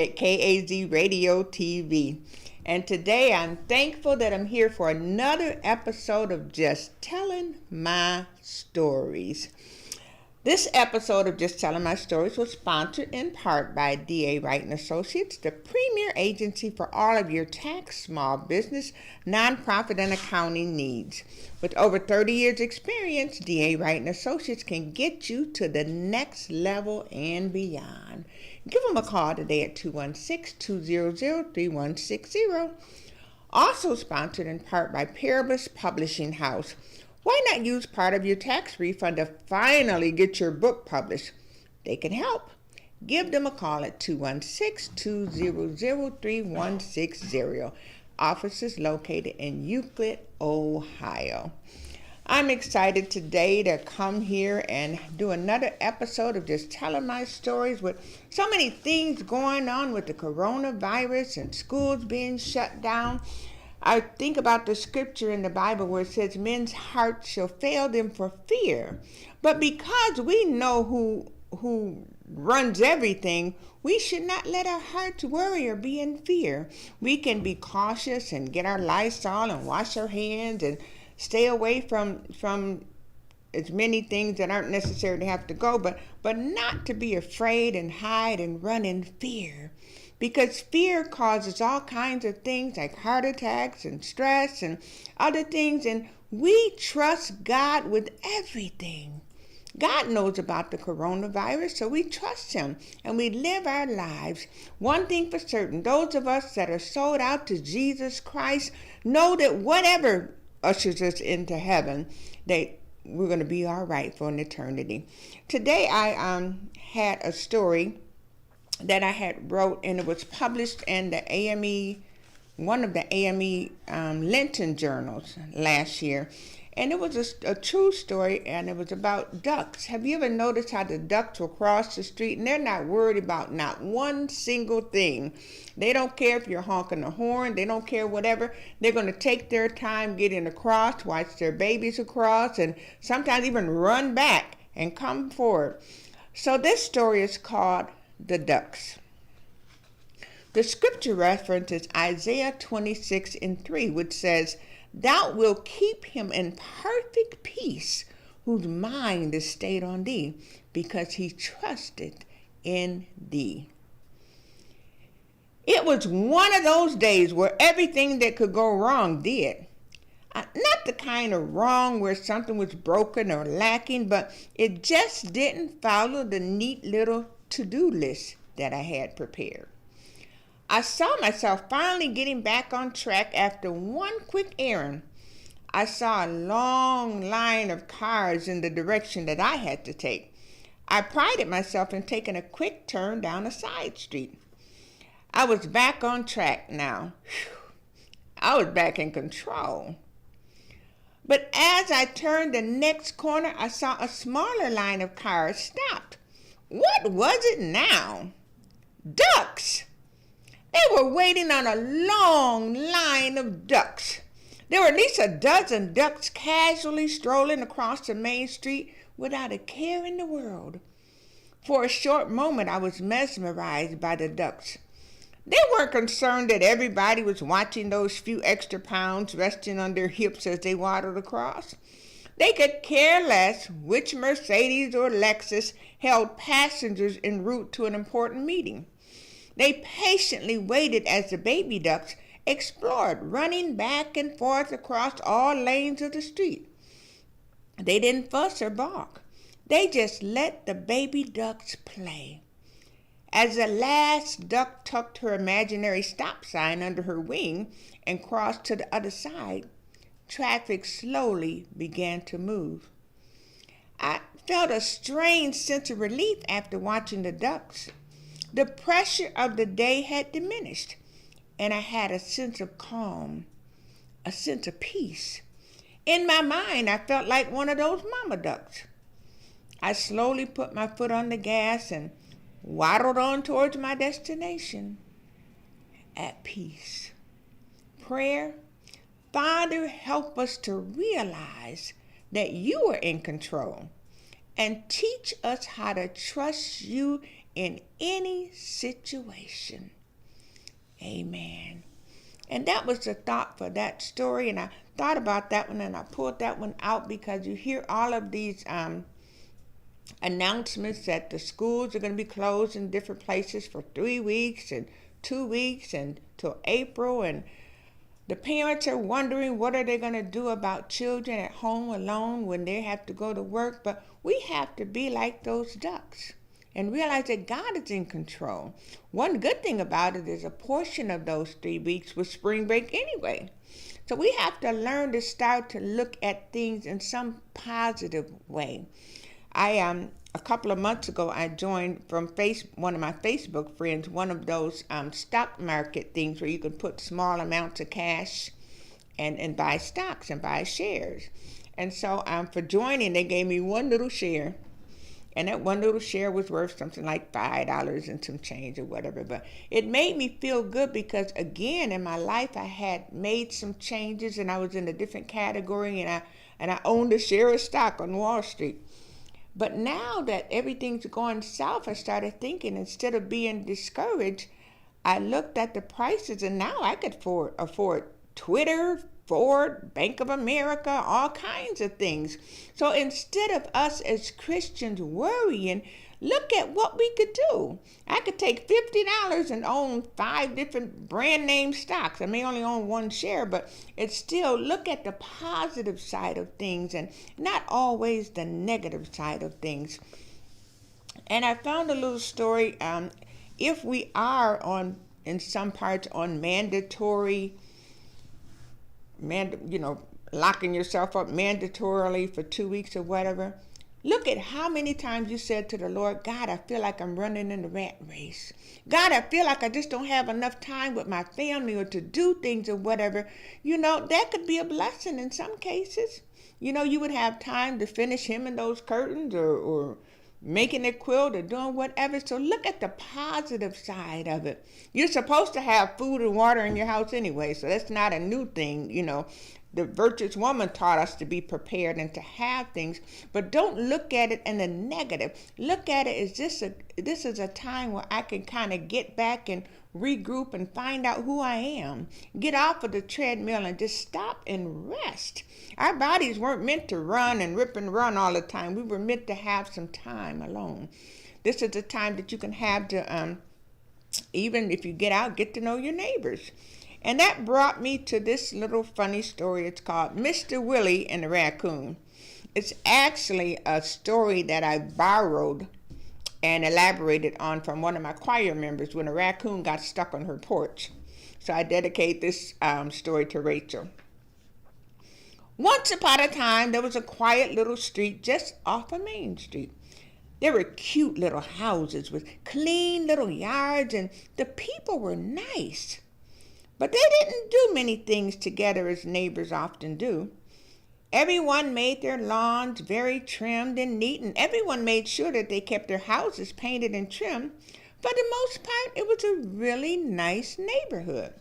at KAZ Radio TV. And today I'm thankful that I'm here for another episode of Just Telling My Stories. This episode of Just Telling My Stories was sponsored in part by D.A. Wright & Associates, the premier agency for all of your tax, small business, nonprofit, and accounting needs. With over 30 years experience, D.A. Wright & Associates can get you to the next level and beyond. Give them a call today at 216-200-3160. Also sponsored in part by Parablist Publishing House. Why not use part of your tax refund to finally get your book published? They can help. Give them a call at 216-200-3160. Office is located in Euclid, Ohio. I'm excited today to come here and do another episode of Just Telling My Stories with so many things going on with the coronavirus and schools being shut down. I think about the scripture in the Bible where it says men's hearts shall fail them for fear. But because we know who runs everything, we should not let our hearts worry or be in fear. We can be cautious and get our Lysol and wash our hands and stay away from as many things that aren't necessary to have to go, but not to be afraid and hide and run in fear. Because fear causes all kinds of things like heart attacks and stress and other things, and we trust God with everything. God knows about the coronavirus, so we trust Him and we live our lives. One thing for certain, those of us that are sold out to Jesus Christ know that whatever ushers us into heaven, we're going to be all right for an eternity. Today I had a story that I had wrote, and it was published in the AME, one of the AME Lenten journals last year. And it was a true story, and it was about ducks. Have you ever noticed how the ducks will cross the street, and they're not worried about not one single thing? They don't care if you're honking the horn. They don't care whatever. They're going to take their time getting across, watch their babies across, and sometimes even run back and come forward. So this story is called The Ducks. The scripture reference is Isaiah 26:3, which says, "Thou wilt keep him in perfect peace, whose mind is stayed on thee, because he trusted in thee." It was one of those days where everything that could go wrong did. Not the kind of wrong where something was broken or lacking, but it just didn't follow the neat little to-do list that I had prepared. I saw myself finally getting back on track after one quick errand. I saw a long line of cars in the direction that I had to take. I prided myself in taking a quick turn down a side street. I was back on track now. I was back in control. But as I turned the next corner, I saw a smaller line of cars stopped. What was it now? Ducks! They were waiting on a long line of ducks. There were at least a dozen ducks casually strolling across the main street without a care in the world. For a short moment, I was mesmerized by the ducks. They weren't concerned that everybody was watching those few extra pounds resting on their hips as they waddled across. They could care less which Mercedes or Lexus held passengers en route to an important meeting. They patiently waited as the baby ducks explored, running back and forth across all lanes of the street. They didn't fuss or balk. They just let the baby ducks play. As the last duck tucked her imaginary stop sign under her wing and crossed to the other side, traffic slowly began to move. I felt a strange sense of relief after watching the ducks. The pressure of the day had diminished, and I had a sense of calm, a sense of peace. In my mind, I felt like one of those mama ducks. I slowly put my foot on the gas and waddled on towards my destination, at peace. Prayer. Father, help us to realize that you are in control and teach us how to trust you in any situation. Amen. And that was the thought for that story. And I thought about that one and I pulled that one out because you hear all of these announcements that the schools are going to be closed in different places for 3 weeks and 2 weeks until April. And the parents are wondering what are they going to do about children at home alone when they have to go to work. But we have to be like those ducks and realize that God is in control. One good thing about it is a portion of those 3 weeks was spring break anyway. So we have to learn to start to look at things in some positive way. A couple of months ago, I joined from one of my Facebook friends, one of those stock market things where you can put small amounts of cash and buy stocks and buy shares. And so for joining, they gave me one little share. And that one little share was worth something like $5 and some change or whatever. But it made me feel good because, again, in my life, I had made some changes and I was in a different category and I owned a share of stock on Wall Street. But now that everything's going south, I started thinking, instead of being discouraged, I looked at the prices and now I could afford Twitter, Ford, Bank of America, all kinds of things. So instead of us as Christians worrying, look at what we could do. I could take $50 and own 5 different brand name stocks. I may only own one share, but it's still look at the positive side of things and not always the negative side of things. And I found a little story. If we are in some parts on mandatory, locking yourself up mandatorily for 2 weeks or whatever, look at how many times you said to the Lord, God, I feel like I'm running in the rat race. God, I feel like I just don't have enough time with my family or to do things or whatever. That could be a blessing in some cases. You would have time to finish hemming those curtains or making a quilt or doing whatever. So look at the positive side of it. You're supposed to have food and water in your house anyway, so that's not a new thing. The virtuous woman taught us to be prepared and to have things, but don't look at it in the negative. Look at it as this is a time where I can kind of get back and regroup and find out who I am. Get off of the treadmill and just stop and rest. Our bodies weren't meant to run and rip and run all the time. We were meant to have some time alone. This is a time that you can have to, even if you get out, get to know your neighbors. And that brought me to this little funny story. It's called Mr. Willie and the Raccoon. It's actually a story that I borrowed and elaborated on from one of my choir members when a raccoon got stuck on her porch. So I dedicate this story to Rachel. Once upon a time, there was a quiet little street just off of Main Street. There were cute little houses with clean little yards, and the people were nice. But they didn't do many things together as neighbors often do. Everyone made their lawns very trimmed and neat, and everyone made sure that they kept their houses painted and trimmed. For the most part, it was a really nice neighborhood.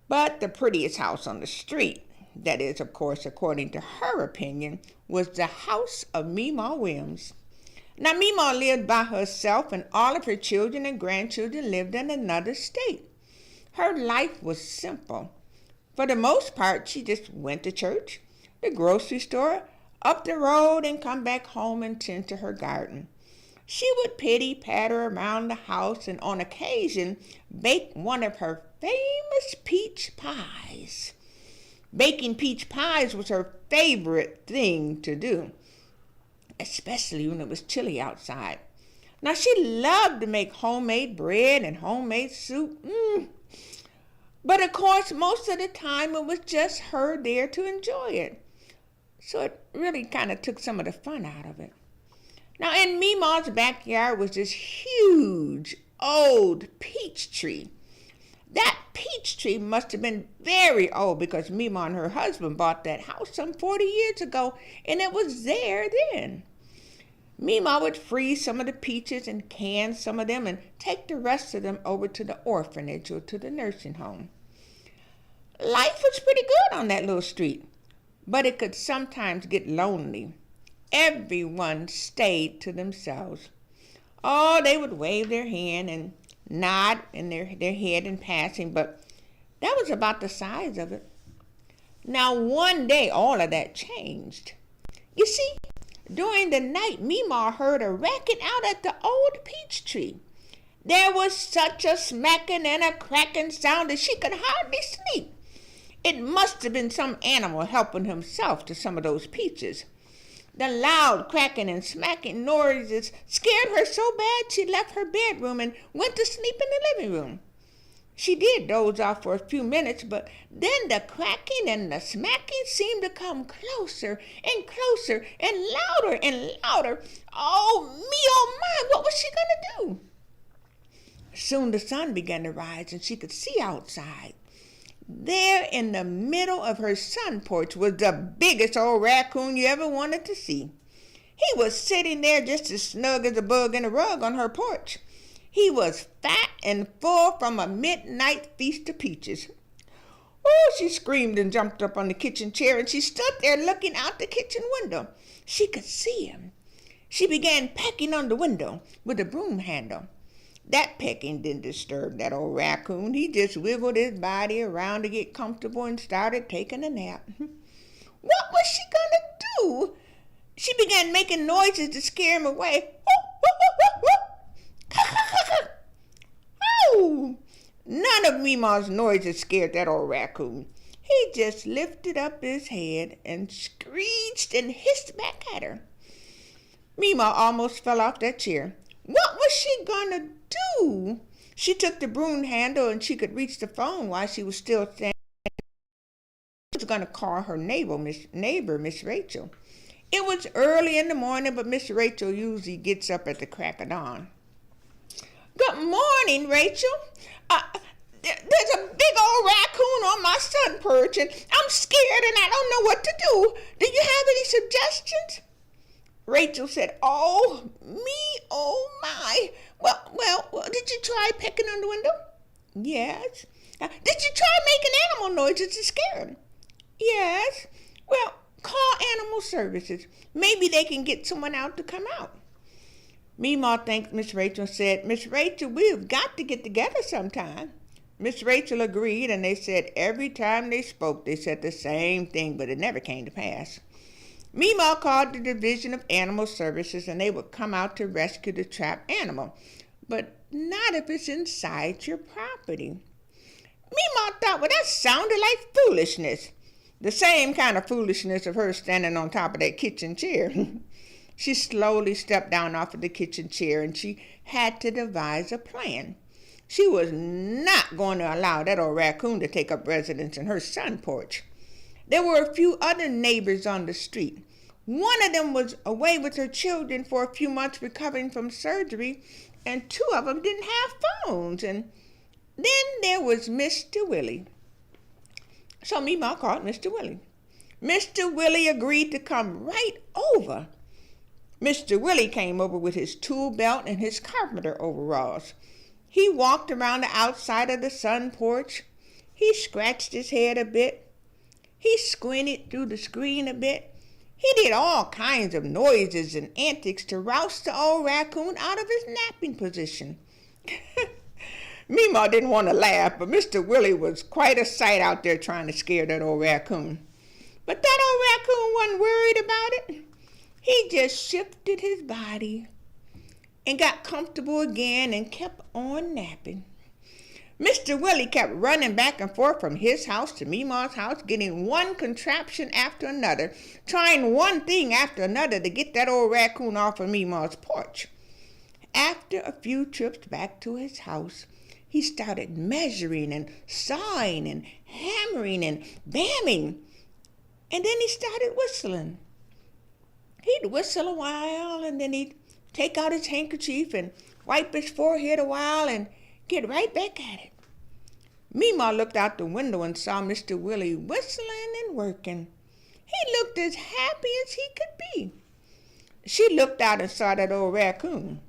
But the prettiest house on the street, that is, of course, according to her opinion, was the house of Meemaw Williams. Now, Meemaw lived by herself, and all of her children and grandchildren lived in another state. Her life was simple. For the most part, she just went to church, the grocery store, up the road, and come back home and tend to her garden. She would patter around the house and on occasion bake one of her famous peach pies. Baking peach pies was her favorite thing to do, especially when it was chilly outside. Now, she loved to make homemade bread and homemade soup. But of course, most of the time it was just her there to enjoy it. So it really kind of took some of the fun out of it. Now, in Meemaw's backyard was this huge old peach tree. That peach tree must have been very old because Meemaw and her husband bought that house some 40 years ago, and it was there then. Meemaw would freeze some of the peaches and can some of them and take the rest of them over to the orphanage or to the nursing home. Life was pretty good on that little street, but it could sometimes get lonely. Everyone stayed to themselves. Oh, they would wave their hand and nod in their head in passing, but that was about the size of it. Now, one day, all of that changed. You see, during the night, Meemaw heard a racket out at the old peach tree. There was such a smacking and a cracking sound that she could hardly sleep. It must have been some animal helping himself to some of those peaches. The loud cracking and smacking noises scared her so bad she left her bedroom and went to sleep in the living room. She did doze off for a few minutes, but then the cracking and the smacking seemed to come closer and closer and louder and louder. Oh my, what was she going to do? Soon the sun began to rise and she could see outside. There in the middle of her sun porch was the biggest old raccoon you ever wanted to see. He was sitting there just as snug as a bug in a rug on her porch. He was fat and full from a midnight feast of peaches. Oh, she screamed and jumped up on the kitchen chair, and she stood there looking out the kitchen window. She could see him. She began pecking on the window with a broom handle. That pecking didn't disturb that old raccoon. He just wiggled his body around to get comfortable and started taking a nap. What was she going to do? She began making noises to scare him away. Oh! None of Meemaw's noises scared that old raccoon. He just lifted up his head and screeched and hissed back at her. Meemaw almost fell off that chair. What was she gonna do? She took the broom handle and she could reach the phone while she was still standing. She was gonna call her neighbor, Miss Rachel. It was early in the morning, but Miss Rachel usually gets up at the crack of dawn. Good morning, Rachel. There's a big old raccoon on my sun perch, and I'm scared and I don't know what to do. Do you have any suggestions? Rachel said, oh, me, oh my. Well, did you try pecking on the window? Yes. Did you try making animal noises to scare them? Yes. Well, call animal services. Maybe they can get someone out to come out. Meemaw thanked Miss Rachel and said, Miss Rachel, we've got to get together sometime. Miss Rachel agreed, and they said every time they spoke, they said the same thing, but it never came to pass. Meemaw called the Division of Animal Services, and they would come out to rescue the trapped animal, but not if it's inside your property. Meemaw thought, well, that sounded like foolishness. The same kind of foolishness of her standing on top of that kitchen chair. She slowly stepped down off of the kitchen chair, and she had to devise a plan. She was not going to allow that old raccoon to take up residence in her sun porch. There were a few other neighbors on the street. One of them was away with her children for a few months recovering from surgery, and two of them didn't have phones. And then there was Mr. Willie. So Meemaw called Mr. Willie. Mr. Willie agreed to come right over. Mr. Willie came over with his tool belt and his carpenter overalls. He walked around the outside of the sun porch. He scratched his head a bit. He squinted through the screen a bit. He did all kinds of noises and antics to rouse the old raccoon out of his napping position. Meemaw didn't want to laugh, but Mr. Willie was quite a sight out there trying to scare that old raccoon. But that old raccoon wasn't worried about it. He just shifted his body and got comfortable again and kept on napping. Mr. Willie kept running back and forth from his house to Meemaw's house, getting one contraption after another, trying one thing after another to get that old raccoon off of Meemaw's porch. After a few trips back to his house, he started measuring and sawing and hammering and bamming, and then he started whistling. He'd whistle a while, and then he'd take out his handkerchief and wipe his forehead a while and get right back at it. Meemaw looked out the window and saw Mr. Willie whistling and working. He looked as happy as he could be. She looked out and saw that old raccoon.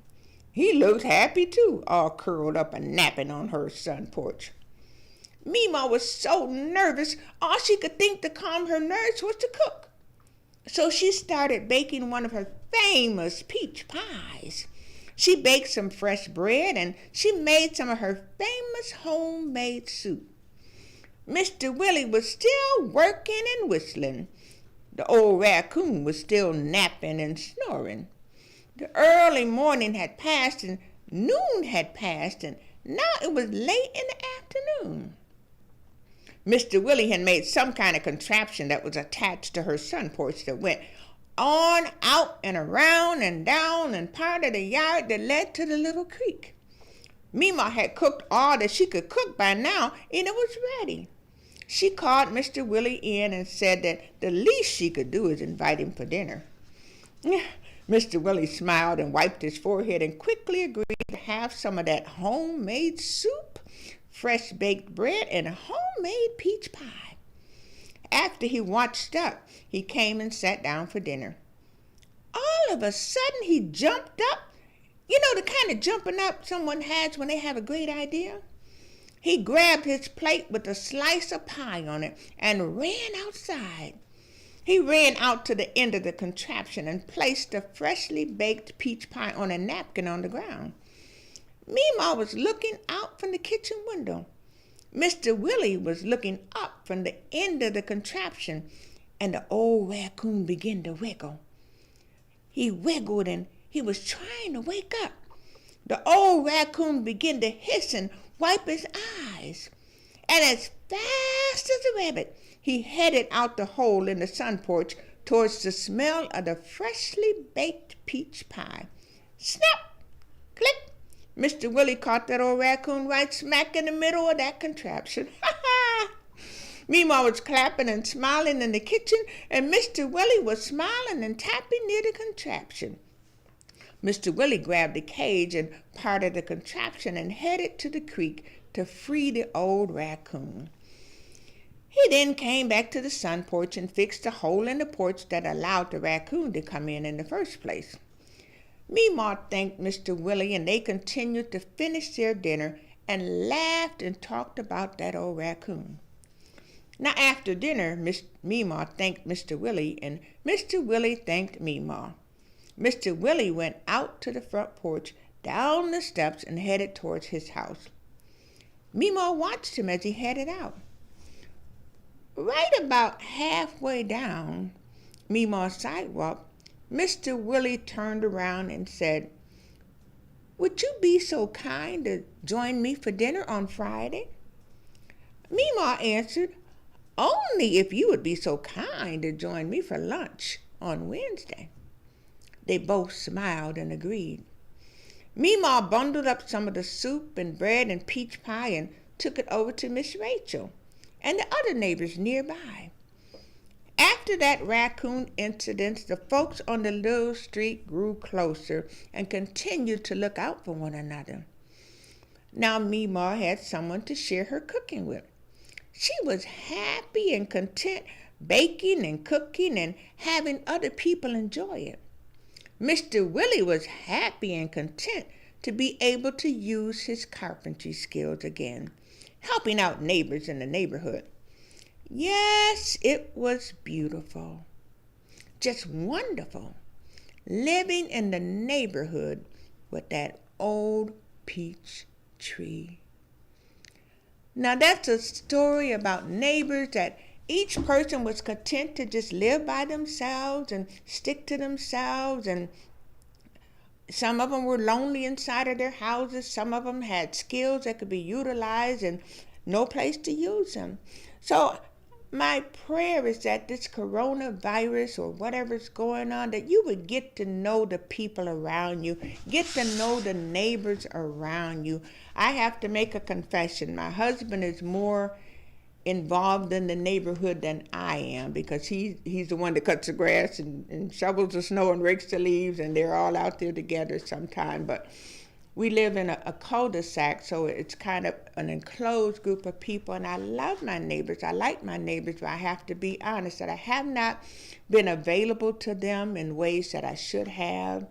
He looked happy too, all curled up and napping on her sun porch. Meemaw was so nervous, all she could think to calm her nerves was to cook. So she started baking one of her famous peach pies. She baked some fresh bread and she made some of her famous homemade soup. Mr. Willie was still working and whistling. The old raccoon was still napping and snoring. The early morning had passed and noon had passed, and now it was late in the afternoon. Mr. Willie had made some kind of contraption that was attached to her sun porch that went on, out, and around and down and part of the yard that led to the little creek. Mima had cooked all that she could cook by now, and it was ready. She called Mr. Willie in and said that the least she could do is invite him for dinner. Mr. Willie smiled and wiped his forehead and quickly agreed to have some of that homemade soup, fresh baked bread, and a homemade peach pie. After he washed up, he came and sat down for dinner. All of a sudden, he jumped up. You know, the kind of jumping up someone has when they have a great idea? He grabbed his plate with a slice of pie on it and ran outside. He ran out to the end of the contraption and placed the freshly baked peach pie on a napkin on the ground. Mima was looking out from the kitchen window. Mr. Willie was looking up from the end of the contraption, and the old raccoon began to wiggle. He wiggled and he was trying to wake up. The old raccoon began to hiss and wipe his eyes. And as fast as a rabbit, he headed out the hole in the sun porch towards the smell of the freshly baked peach pie. Snap! Click! Mr. Willie caught that old raccoon right smack in the middle of that contraption. Ha ha! Mima was clapping and smiling in the kitchen, and Mr. Willie was smiling and tapping near the contraption. Mr. Willie grabbed the cage and part of the contraption and headed to the creek to free the old raccoon. He then came back to the sun porch and fixed a hole in the porch that allowed the raccoon to come in the first place. Mima thanked Mr. Willie, and they continued to finish their dinner and laughed and talked about that old raccoon. Now after dinner, Mima thanked Mr. Willie, and Mr. Willie thanked Mima. Mr. Willie went out to the front porch, down the steps, and headed towards his house. Mima watched him as he headed out. Right about halfway down Mima's sidewalk, Mr. Willie turned around and said, "Would you be so kind to join me for dinner on Friday?" Mima answered, "Only if you would be so kind to join me for lunch on Wednesday." They both smiled and agreed. Mima bundled up some of the soup and bread and peach pie and took it over to Miss Rachel and the other neighbors nearby. After that raccoon incident, the folks on the little street grew closer and continued to look out for one another. Now Mima had someone to share her cooking with. She was happy and content baking and cooking and having other people enjoy it. Mr. Willie was happy and content to be able to use his carpentry skills again, helping out neighbors in the neighborhood. Yes, it was beautiful, just wonderful, living in the neighborhood with that old peach tree. Now that's a story about neighbors that each person was content to just live by themselves and stick to themselves, and some of them were lonely inside of their houses. Some of them had skills that could be utilized and no place to use them. So my prayer is that this coronavirus or whatever's going on, that you would get to know the people around you, get to know the neighbors around you. I have to make a confession. My husband is more involved in the neighborhood than I am, because he's the one that cuts the grass and shovels the snow and rakes the leaves, and they're all out there together sometime. But we live in a cul-de-sac, so it's kind of an enclosed group of people, and I love my neighbors. I like my neighbors, but I have to be honest that I have not been available to them in ways that I should have,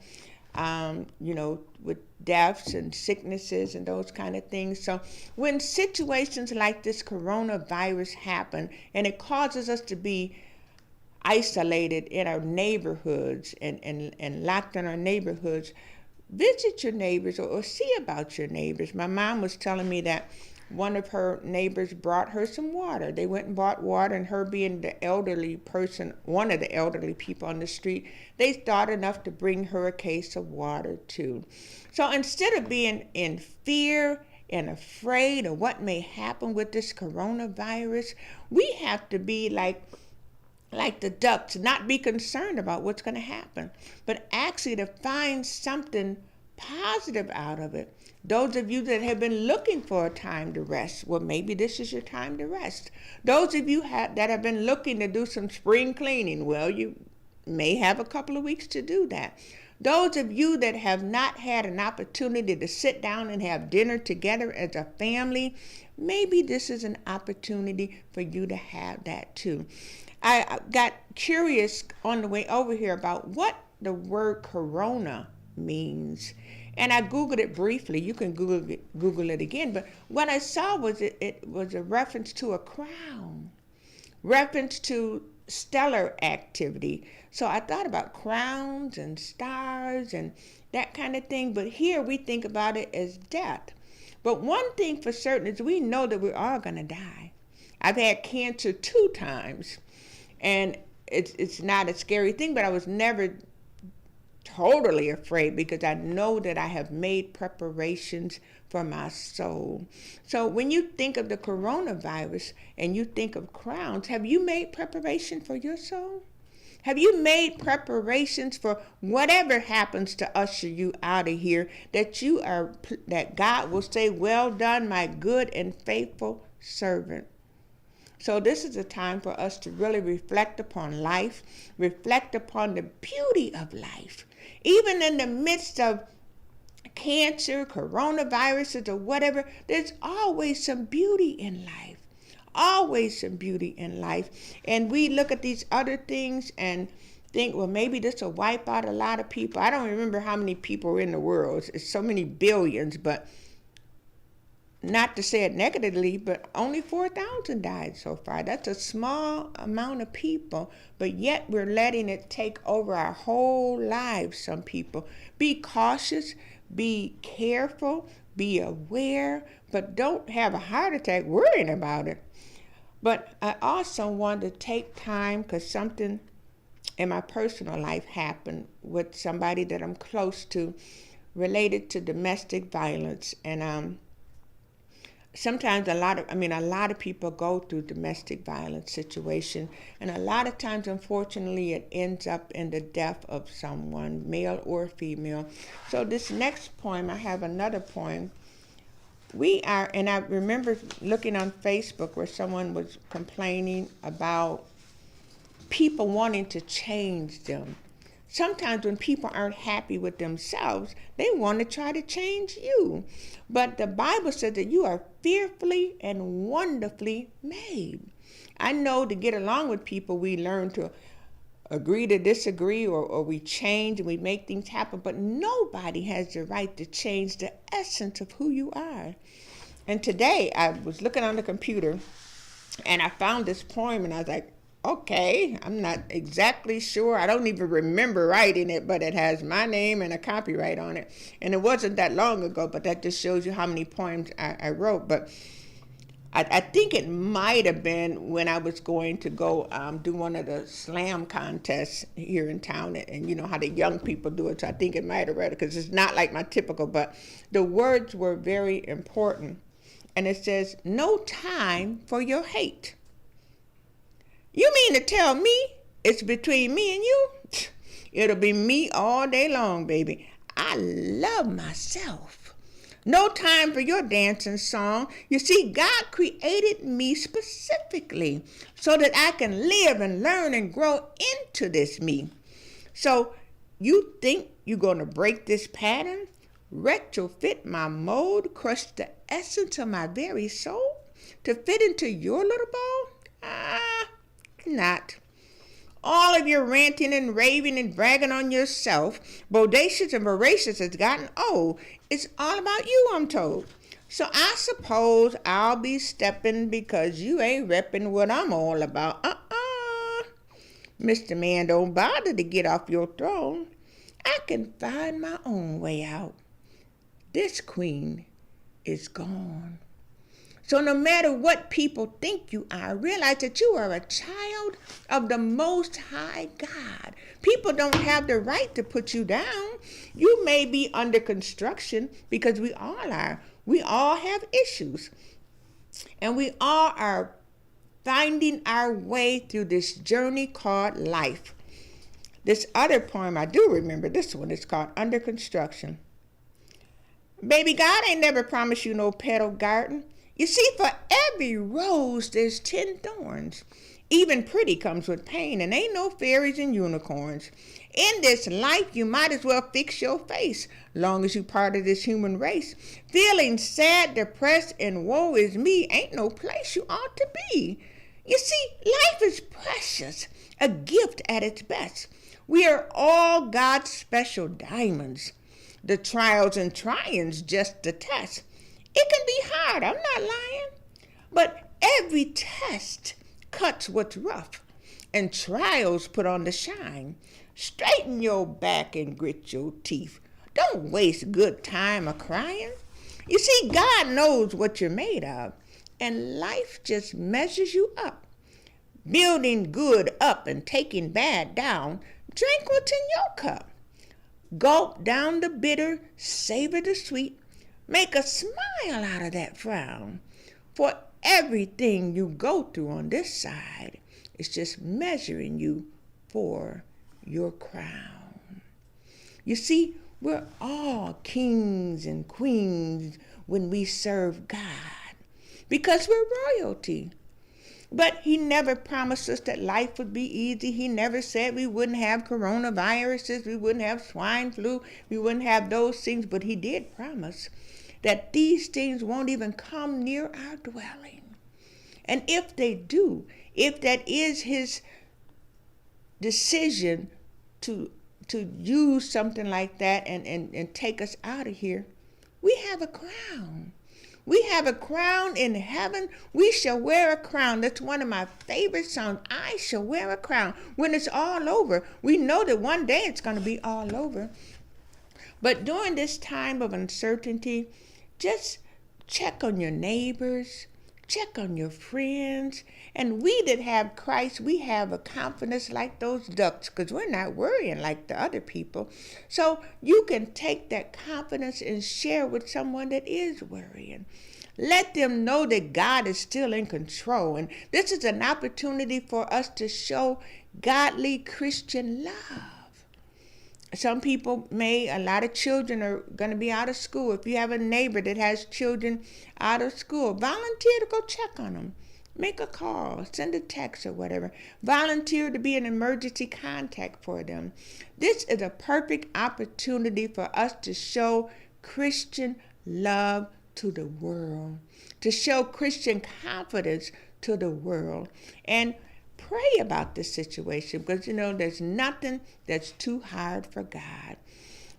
with deaths and sicknesses and those kind of things. So when situations like this coronavirus happen and it causes us to be isolated in our neighborhoods and locked in our neighborhoods, visit your neighbors or see about your neighbors. My mom was telling me that one of her neighbors brought her some water. They went and bought water, and her being the elderly person, one of the elderly people on the street, they thought enough to bring her a case of water too. So instead of being in fear and afraid of what may happen with this coronavirus, we have to be like the ducks, not be concerned about what's going to happen, but actually to find something positive out of it. Those of you that have been looking for a time to rest, well, maybe this is your time to rest. Those of you that have been looking to do some spring cleaning, well, you may have a couple of weeks to do that. Those of you that have not had an opportunity to sit down and have dinner together as a family, maybe this is an opportunity for you to have that too. I got curious on the way over here about what the word corona means. And I Googled it briefly. You can Google it again. But what I saw was it was a reference to a crown, reference to stellar activity. So I thought about crowns and stars and that kind of thing. But here we think about it as death. But one thing for certain is we know that we're all going to die. I've had cancer 2 times. And it's not a scary thing, but I was never totally afraid because I know that I have made preparations for my soul. So when you think of the coronavirus and you think of crowns, have you made preparation for your soul? Have you made preparations for whatever happens to usher you out of here, that God will say, "Well done, my good and faithful servant"? So this is a time for us to really reflect upon life, reflect upon the beauty of life. Even in the midst of cancer, coronaviruses, or whatever, there's always some beauty in life. Always some beauty in life. And we look at these other things and think, well, maybe this will wipe out a lot of people. I don't remember how many people are in the world. It's so many billions, but not to say it negatively, but only 4,000 died so far. That's a small amount of people, but yet we're letting it take over our whole lives, some people. Be cautious, be careful, be aware, but don't have a heart attack worrying about it. But I also want to take time because something in my personal life happened with somebody that I'm close to related to domestic violence. And sometimes a lot of people go through domestic violence situation, and a lot of times, unfortunately, it ends up in the death of someone, male or female. So this next poem, I have another poem. And I remember looking on Facebook where someone was complaining about people wanting to change them. Sometimes when people aren't happy with themselves, they want to try to change you. But the Bible says that you are fearfully and wonderfully made. I know to get along with people, we learn to agree to disagree, or we change and we make things happen. But nobody has the right to change the essence of who you are. And today I was looking on the computer and I found this poem and I was like, okay, I'm not exactly sure. I don't even remember writing it, but it has my name and a copyright on it. And it wasn't that long ago, but that just shows you how many poems I wrote. But I think it might have been when I was going to go do one of the slam contests here in town. And you know how the young people do it. So I think it might have read it because it's not like my typical, but the words were very important. And it says, "No time for your hate." You mean to tell me it's between me and you? It'll be me all day long, baby. I love myself. No time for your dancing song. You see, God created me specifically so that I can live and learn and grow into this me. So you think you're going to break this pattern, retrofit my mode, crush the essence of my very soul to fit into your little bowl? Not. All of your ranting and raving and bragging on yourself, bodacious and voracious, has gotten old. It's all about you, I'm told. So I suppose I'll be stepping because you ain't repping what I'm all about. Mr. Man, don't bother to get off your throne. I can find my own way out. This queen is gone. So no matter what people think you are, realize that you are a child of the Most High God. People don't have the right to put you down. You may be under construction, because we all are. We all have issues. And we all are finding our way through this journey called life. This other poem, I do remember this one. It's called Under Construction. Baby, God ain't never promised you no petal garden. You see, for every rose, there's 10 thorns. Even pretty comes with pain, and ain't no fairies and unicorns. In this life, you might as well fix your face, long as you part of this human race. Feeling sad, depressed, and woe is me ain't no place you ought to be. You see, life is precious, a gift at its best. We are all God's special diamonds. The trials and tryings just the test. It can be hard, I'm not lying. But every test cuts what's rough, and trials put on the shine. Straighten your back and grit your teeth. Don't waste good time a-crying. You see, God knows what you're made of, and life just measures you up. Building good up and taking bad down, drink what's in your cup. Gulp down the bitter, savor the sweet. Make a smile out of that frown. For everything you go through on this side is just measuring you for your crown. You see, we're all kings and queens when we serve God, because we're royalty. But he never promised us that life would be easy. He never said we wouldn't have coronaviruses, we wouldn't have swine flu, we wouldn't have those things. But he did promise that these things won't even come near our dwelling. And if they do, if that is his decision to use something like that and take us out of here, we have a crown. We have a crown in heaven. We shall wear a crown. That's one of my favorite songs. I shall wear a crown. When it's all over, we know that one day it's going to be all over. But during this time of uncertainty, just check on your neighbors, check on your friends. And we that have Christ, we have a confidence like those ducks, because we're not worrying like the other people. So you can take that confidence and share with someone that is worrying. Let them know that God is still in control. And this is an opportunity for us to show godly Christian love. Some people a lot of children are going to be out of school. If you have a neighbor that has children out of school, volunteer to go check on them. Make a call, send a text or whatever. Volunteer to be an emergency contact for them. This is a perfect opportunity for us to show Christian love to the world, to show Christian confidence to the world. And pray about this situation, because there's nothing that's too hard for God.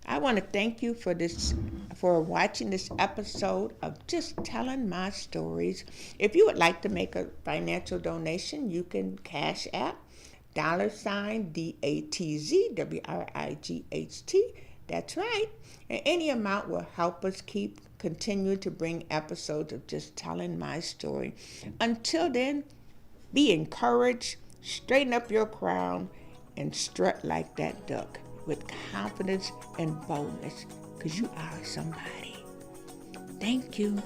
I want to thank you for watching this episode of Just Telling My Stories. If you would like to make a financial donation, you can Cash App $DATZ WRIGHT. That's right. And any amount will help us continue to bring episodes of Just Telling My Story. Until then, be encouraged, straighten up your crown, and strut like that duck with confidence and boldness, because you are somebody. Thank you.